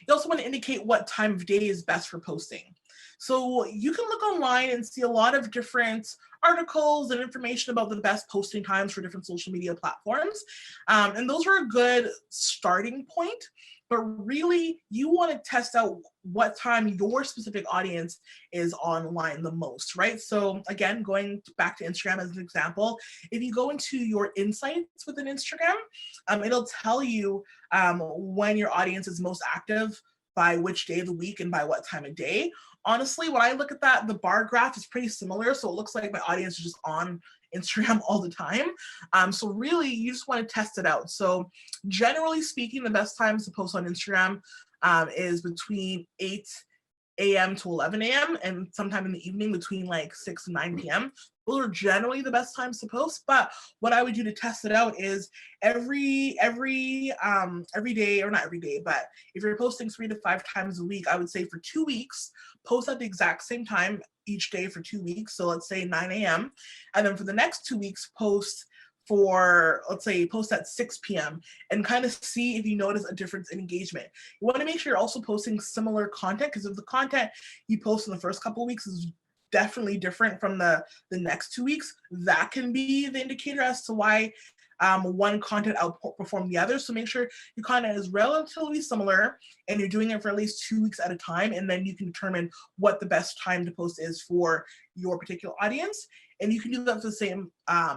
B: You also want to indicate what time of day is best for posting. So you can look online and see a lot of different articles and information about the best posting times for different social media platforms. And those are a good starting point, but really you want to test out what time your specific audience is online the most, right? So again, going back to Instagram as an example, if you go into your insights within Instagram, it'll tell you when your audience is most active, by which day of the week and by what time of day. Honestly, when I look at that, the bar graph is pretty similar. So it looks like my audience is just on Instagram all the time. So really, you just want to test it out. So generally speaking, the best times to post on Instagram is between 8 a.m. to 11 a.m. and sometime in the evening between like 6 and 9 p.m. Those are generally the best times to post. But what I would do to test it out is every day, or not every day, but if you're posting 3 to 5 times a week, I would say for 2 weeks, post at the exact same time each day for 2 weeks. So let's say 9 a.m. And then for the next 2 weeks, post at 6 p.m. and kind of see if you notice a difference in engagement. You want to make sure you're also posting similar content, because if the content you post in the first couple of weeks is definitely different from the next 2 weeks, that can be the indicator as to why one content outperform the other. So make sure your content is relatively similar and you're doing it for at least 2 weeks at a time, and then you can determine what the best time to post is for your particular audience. And you can do that for the same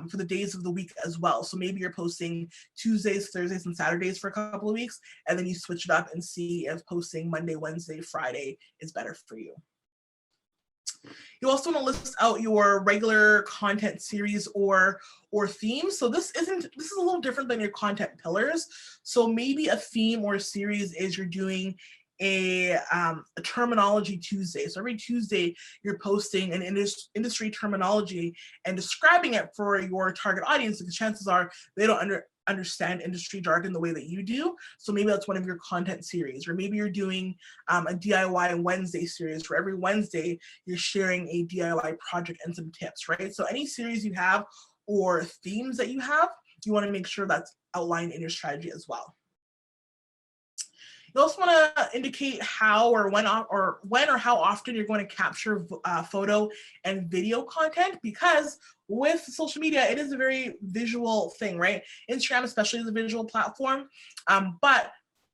B: for the days of the week as well. So maybe you're posting Tuesdays, Thursdays, and Saturdays for a couple of weeks, and then you switch it up and see if posting Monday, Wednesday, Friday is better for you. You also want to list out your regular content series or themes. So this is a little different than your content pillars. So maybe a theme or a series is you're doing a terminology Tuesday. So every Tuesday you're posting an industry terminology and describing it for your target audience, because chances are they don't understand industry jargon the way that you do. So maybe that's one of your content series. Or maybe you're doing a DIY Wednesday series where every Wednesday you're sharing a DIY project and some tips, right? So any series you have or themes that you have, you want to make sure that's outlined in your strategy as well. You also want to indicate how or when or how often you're going to capture photo and video content, because with social media, it is a very visual thing, right? Instagram especially is a visual platform, but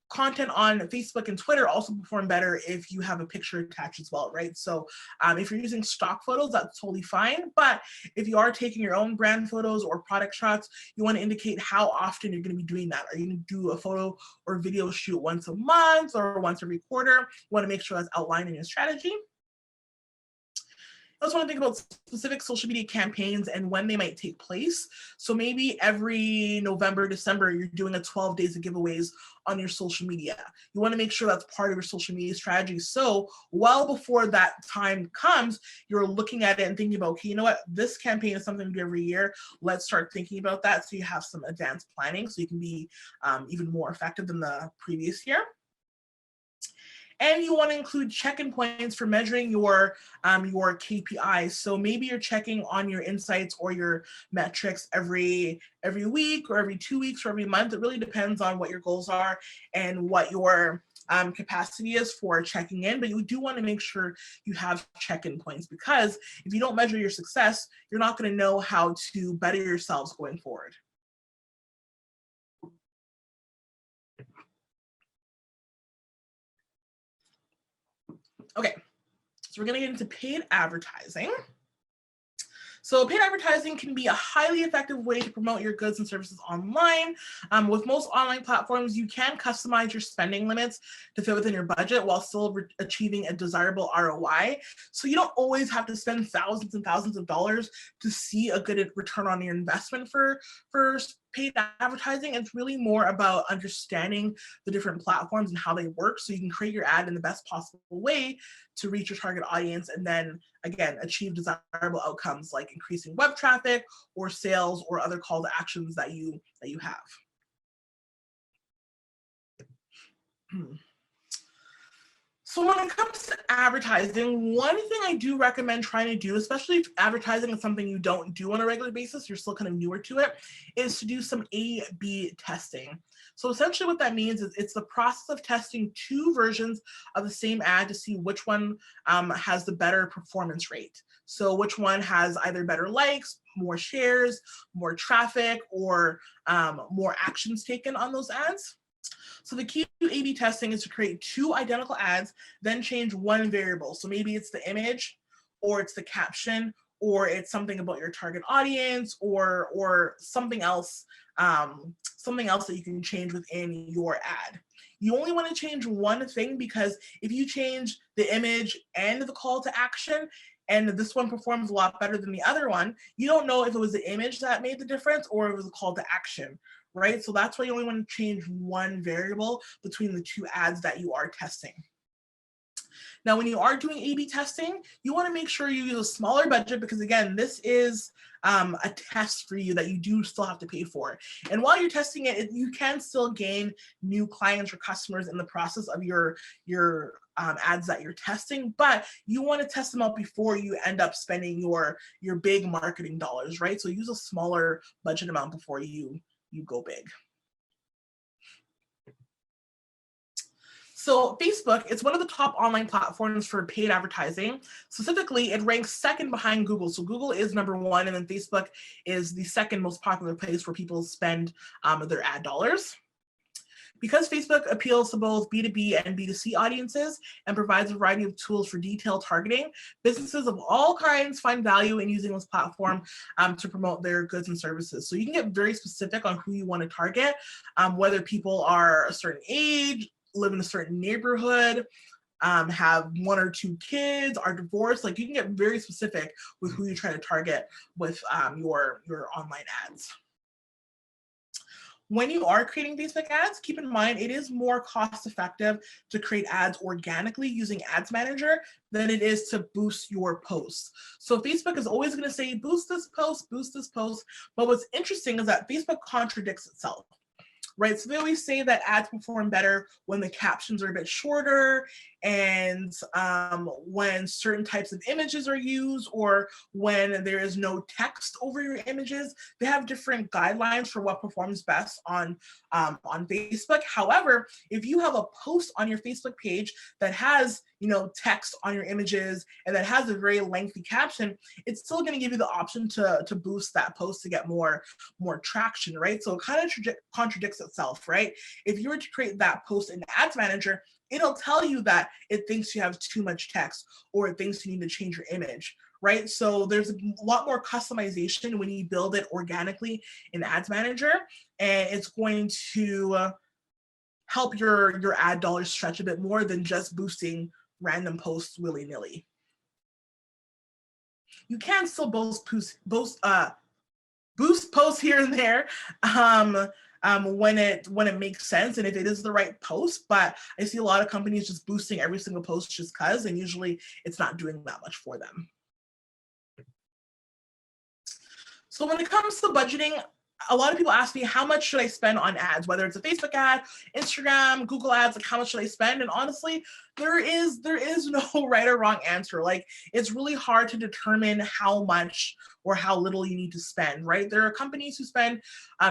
B: content on Facebook and Twitter also perform better if you have a picture attached as well, right? So if you're using stock photos, that's totally fine. But if you are taking your own brand photos or product shots, you want to indicate how often you're going to be doing that. Are you going to do a photo or video shoot once a month or once every quarter? You want to make sure that's outlined in your strategy. I also want to think about specific social media campaigns and when they might take place. So maybe every November, December, you're doing a 12 days of giveaways on your social media. You want to make sure that's part of your social media strategy. So well before that time comes, you're looking at it and thinking about, okay, you know what, this campaign is something we do every year. Let's start thinking about that so you have some advanced planning so you can be even more effective than the previous year. And you want to include check-in points for measuring your KPIs. So maybe you're checking on your insights or your metrics every week or every 2 weeks or every month. It really depends on what your goals are and what your capacity is for checking in. But you do want to make sure you have check-in points, because if you don't measure your success, you're not going to know how to better yourselves going forward. Okay, so we're going to get into paid advertising. So paid advertising can be a highly effective way to promote your goods and services online. With most online platforms, you can customize your spending limits to fit within your budget while still achieving a desirable ROI. So you don't always have to spend thousands and thousands of dollars to see a good return on your investment for paid advertising. It's really more about understanding the different platforms and how they work so you can create your ad in the best possible way to reach your target audience and then again achieve desirable outcomes like increasing web traffic or sales or other call to actions that you have. So when it comes to advertising, one thing I do recommend trying to do, especially if advertising is something you don't do on a regular basis, you're still kind of newer to it, is to do some A/B testing. So essentially what that means is it's the process of testing two versions of the same ad to see which one has the better performance rate. So which one has either better likes, more shares, more traffic, or more actions taken on those ads. So the key to A/B testing is to create two identical ads, then change one variable. So maybe it's the image, or it's the caption, or it's something about your target audience, or something else that you can change within your ad. You only want to change one thing, because if you change the image and the call to action, and this one performs a lot better than the other one, you don't know if it was the image that made the difference or if it was a call to action, right? So that's why you only want to change one variable between the two ads that you are testing. Now, when you are doing A/B testing, you want to make sure you use a smaller budget because, again, this is a test for you that you do still have to pay for. And while you're testing it, you can still gain new clients or customers in the process of your ads that you're testing, but you want to test them out before you end up spending your big marketing dollars, right? So use a smaller budget amount before you go big. So Facebook, it's one of the top online platforms for paid advertising. Specifically, it ranks second behind Google. So Google is number one, and then Facebook is the second most popular place where people spend their ad dollars. Because Facebook appeals to both B2B and B2C audiences and provides a variety of tools for detailed targeting, businesses of all kinds find value in using this platform to promote their goods and services. So you can get very specific on who you want to target, whether people are a certain age, live in a certain neighborhood, have one or two kids, are divorced. Like, you can get very specific with who you try to target with your online ads. When you are creating Facebook ads, keep in mind it is more cost effective to create ads organically using Ads Manager than it is to boost your posts. So Facebook is always going to say boost this post, but what's interesting is that Facebook contradicts itself. Right, so they always say that ads perform better when the captions are a bit shorter, and when certain types of images are used, or when there is no text over your images. They have different guidelines for what performs best on Facebook. However, if you have a post on your Facebook page that has text on your images and that has a very lengthy caption, it's still going to give you the option to boost that post to get more traction, right? So it kind of contradicts itself, right? If you were to create that post in Ads Manager, it'll tell you that it thinks you have too much text, or it thinks you need to change your image, right? So there's a lot more customization when you build it organically in Ads Manager, and it's going to help your ad dollars stretch a bit more than just boosting random posts willy-nilly. You can still boost posts here and there when it makes sense and if it is the right post, but I see a lot of companies just boosting every single post just because, and usually it's not doing that much for them. So when it comes to budgeting, a lot of people ask me, how much should I spend on ads, whether it's a Facebook ad, Instagram, Google ads, like how much should I spend? And honestly, there is no right or wrong answer. Like, it's really hard to determine how much or how little you need to spend, right? There are companies who spend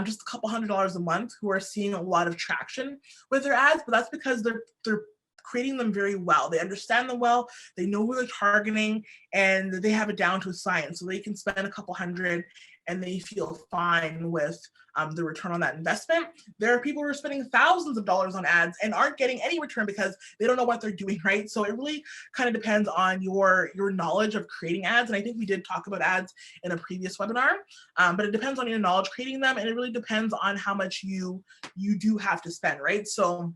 B: just a couple $100s a month who are seeing a lot of traction with their ads, but that's because they're creating them very well. They understand them well, they know who they're targeting, and they have it down to a science. So they can spend a couple hundred and they feel fine with the return on that investment. There are people who are spending thousands of dollars on ads and aren't getting any return because they don't know what they're doing, right? So it really kind of depends on your knowledge of creating ads. And I think we did talk about ads in a previous webinar, but it depends on your knowledge creating them, and it really depends on how much you do have to spend, right? So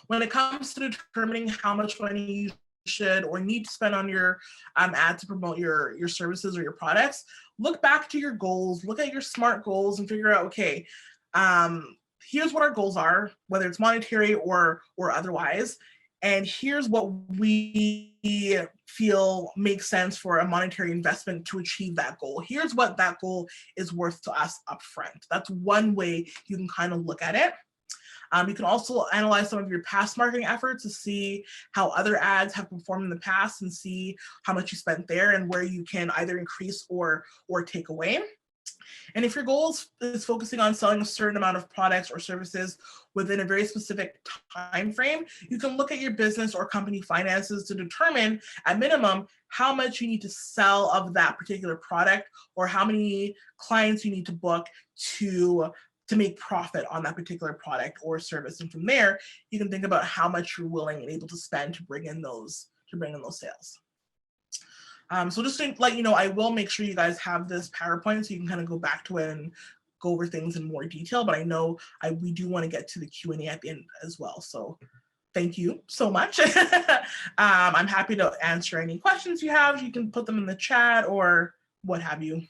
B: when it comes to determining how much money you should or need to spend on your ad to promote your services or your products, look back to your goals, look at your SMART goals and figure out, okay, here's what our goals are, whether it's monetary or otherwise, and here's what we feel makes sense for a monetary investment to achieve that goal. Here's what that goal is worth to us upfront. That's one way you can kind of look at it. You can also analyze some of your past marketing efforts to see how other ads have performed in the past and see how much you spent there and where you can either increase or take away. And if your goal is focusing on selling a certain amount of products or services within a very specific time frame, you can look at your business or company finances to determine, at minimum, how much you need to sell of that particular product or how many clients you need to book to make profit on that particular product or service. And from there, you can think about how much you're willing and able to spend to bring in those sales. So just to let you know, I will make sure you guys have this PowerPoint so you can kind of go back to it and go over things in more detail, but I know we do want to get to the Q&A at the end as well. So thank you so much. I'm happy to answer any questions you have. You can put them in the chat or what have you.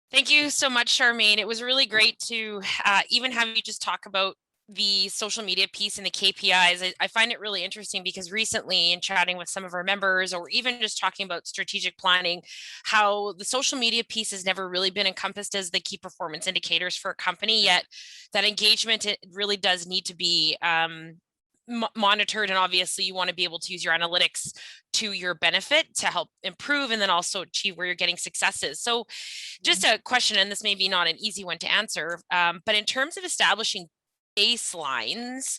A: Thank you so much, Charmaine. It was really great to even have you just talk about the social media piece and the KPIs, I find it really interesting because recently, in chatting with some of our members, or even just talking about strategic planning, how the social media piece has never really been encompassed as the key performance indicators for a company, yet that engagement, it really does need to be monitored. And obviously, you want to be able to use your analytics to your benefit to help improve and then also achieve where you're getting successes. So, just a question, and this may be not an easy one to answer, but in terms of establishing baselines,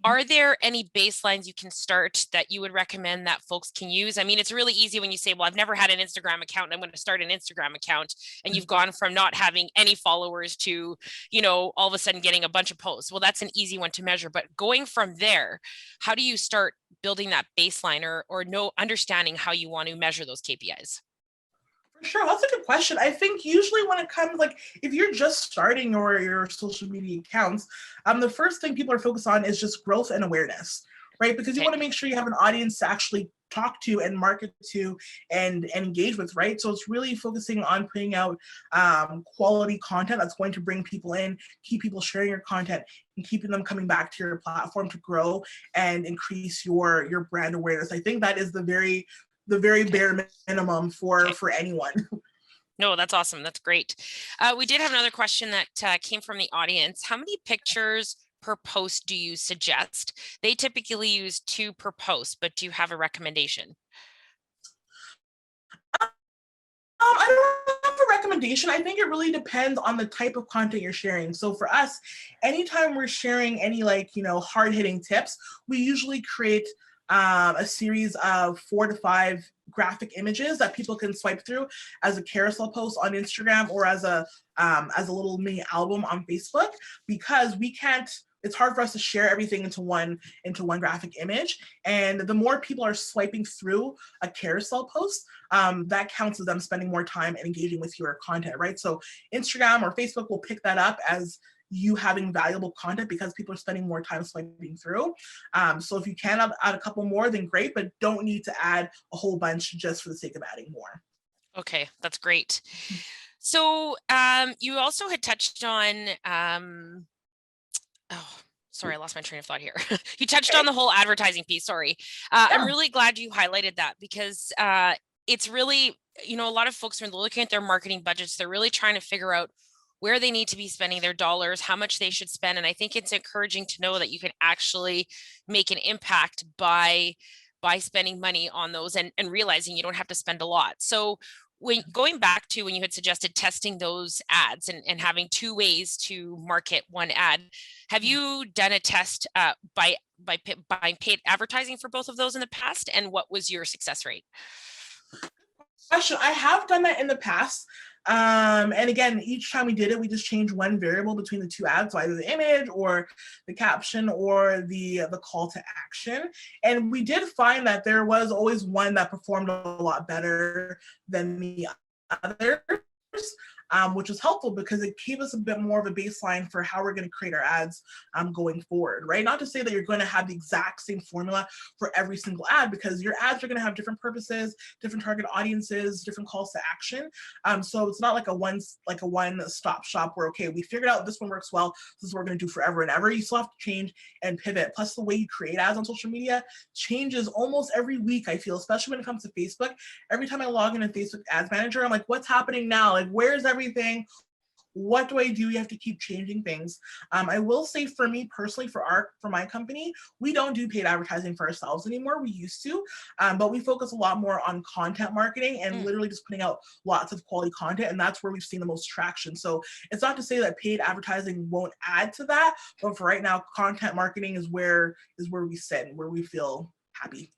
A: are there any baselines you can start that you would recommend that folks can use? I mean, it's really easy when you say, well, I've never had an Instagram account and I'm going to start an Instagram account. And you've gone from not having any followers to, all of a sudden getting a bunch of posts. Well, that's an easy one to measure. But going from there, how do you start building that baseline, or no understanding how you want to measure those KPIs?
B: For sure, that's a good question. I think usually when it comes, like, if you're just starting your social media accounts, the first thing people are focused on is just growth and awareness, right? Because you
A: Okay.
B: want to make sure you have an audience to actually talk to and market to and engage with, right? So it's really focusing on putting out quality content that's going to bring people in, keep people sharing your content, and keeping them coming back to your platform to grow and increase your brand awareness. I think that is the very
A: Okay.
B: bare minimum for
A: Okay.
B: anyone.
A: No, that's awesome. That's great. We did have another question that came from the audience. How many pictures per post do you suggest? They typically use 2 per post, but do you have a recommendation?
B: I don't have a recommendation. I think it really depends on the type of content you're sharing. So for us, anytime we're sharing any, like, hard hitting tips, we usually create a series of 4 to 5 graphic images that people can swipe through as a carousel post on Instagram, or as a little mini album on Facebook, because we can't. It's hard for us to share everything into one graphic image, and the more people are swiping through a carousel post, that counts as them spending more time and engaging with your content, right? So Instagram or Facebook will pick that up as you having valuable content because people are spending more time swiping through. So if you can add a couple more, then great, but don't need to add a whole bunch just for the sake of adding more.
A: Okay, that's great. So you also had touched on, oh, sorry, I lost my train of thought here. You touched on
B: Okay.
A: the whole advertising piece. Sorry. I'm
B: Yeah.
A: really glad you highlighted that because it's really, a lot of folks, when they're looking at their marketing budgets, they're really trying to figure out where they need to be spending their dollars, how much they should spend. And I think it's encouraging to know that you can actually make an impact by spending money on those, and realizing you don't have to spend a lot. So when going back to when you had suggested testing those ads, and having 2 ways to market one ad, have you done a test by buying paid advertising for both of those in the past? And what was your success rate?
B: Question. I have done that in the past. And again, each time we did it, we just changed one variable between the 2 ads, so either the image or the caption or the call to action. And we did find that there was always one that performed a lot better than the others. Which was helpful because it gave us a bit more of a baseline for how we're going to create our ads going forward, right? Not to say that you're going to have the exact same formula for every single ad, because your ads are going to have different purposes, different target audiences, different calls to action. So it's not like a one-stop shop where, okay, we figured out this one works well, this is what we're going to do forever and ever. You still have to change and pivot. Plus, the way you create ads on social media changes almost every week, I feel, especially when it comes to Facebook. Every time I log into Facebook Ads Manager, I'm like, what's happening now? Like, where's everything? What do I do? You have to keep changing things. I will say, for me personally, for my company, we don't do paid advertising for ourselves anymore. We used to, but we focus a lot more on content marketing and
A: Mm.
B: literally just putting out lots of quality content, and that's where we've seen the most traction. So it's not to say that paid advertising won't add to that, but for right now, content marketing is where we sit and where we feel happy.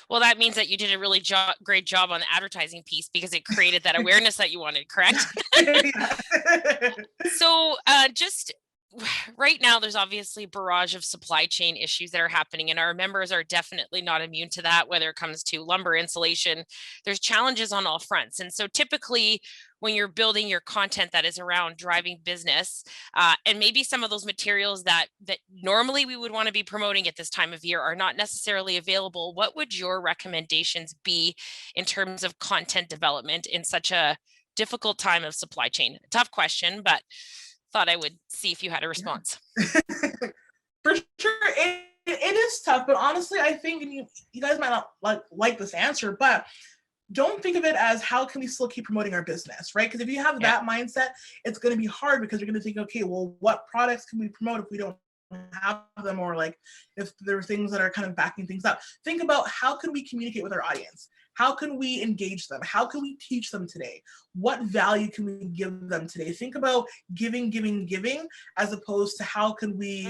A: Well, that means that you did a really great job on the advertising piece because it created that awareness that you wanted, correct? So, just right now, there's obviously a barrage of supply chain issues that are happening, and our members are definitely not immune to that, whether it comes to lumber, insulation. There's challenges on all fronts. And so, typically, when you're building your content that is around driving business, and maybe some of those materials that normally we would want to be promoting at this time of year are not necessarily available, what would your recommendations be in terms of content development in such a difficult time of supply chain? Tough question, but thought I would see if you had a response.
B: For sure, it is tough, but honestly, I think, and you guys might not like this answer, but don't think of it as how can we still keep promoting our business, right? Because if you have that mindset, it's going to be hard because you're going to think, okay, well, what products can we promote if we don't have them, or like if there are things that are kind of backing things up. Think about how can we communicate with our audience? How can we engage them? How can we teach them today? What value can we give them today? Think about giving, as opposed to how can we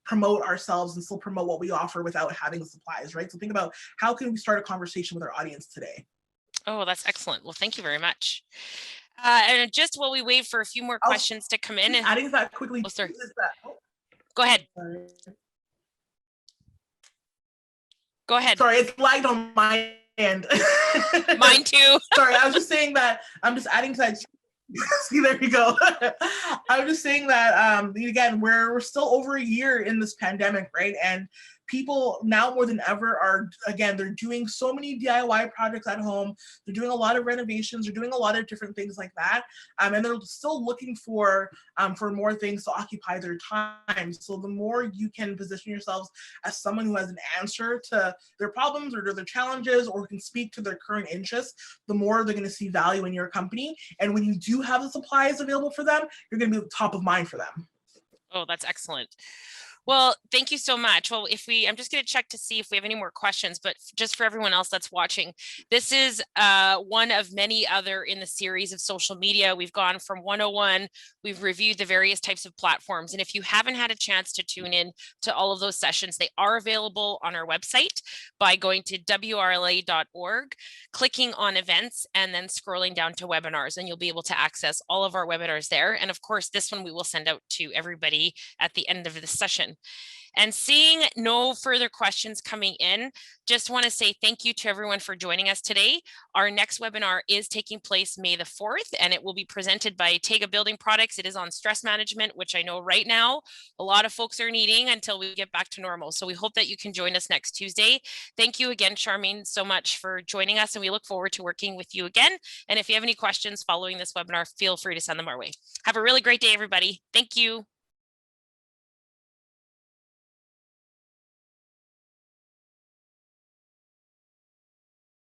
B: promote ourselves and still promote what we offer without having the supplies, right? So think about how can we start a conversation with our audience today?
A: Oh, that's excellent. Well, thank you very much. And just while we wait for a few more questions to come in.
B: Adding that quickly.
A: Oh, sorry. Go ahead.
B: Sorry.
A: Go ahead.
B: Sorry, it's lagged on my end.
A: Mine too.
B: Sorry, I was just saying that I'm just adding to that. See, there you go. I was just saying that again, we're still over a year in this pandemic, right? And people now more than ever are, again, they're doing so many DIY projects at home. They're doing a lot of renovations. They're doing a lot of different things like that. And they're still looking for more things to occupy their time. So the more you can position yourselves as someone who has an answer to their problems or their challenges, or can speak to their current interests, the more they're going to see value in your company. And when you do have the supplies available for them, you're going to be top of mind for them.
A: Oh, that's excellent. Well, thank you so much. Well, I'm just going to check to see if we have any more questions, but just for everyone else that's watching, this is one of many other in the series of social media. We've gone from 101, we've reviewed the various types of platforms. And if you haven't had a chance to tune in to all of those sessions, they are available on our website by going to WRLA.org, clicking on events, and then scrolling down to webinars, and you'll be able to access all of our webinars there. And of course, this one we will send out to everybody at the end of the session. And seeing no further questions coming in, just want to say thank you to everyone for joining us today. Our next webinar is taking place May the 4th, and it will be presented by Tega Building Products. It is on stress management, which I know right now a lot of folks are needing until we get back to normal. So we hope that you can join us next Tuesday. Thank you again, Charmaine, so much for joining us, and we look forward to working with you again. And if you have any questions following this webinar, feel free to send them our way. Have a really great day, everybody. Thank you.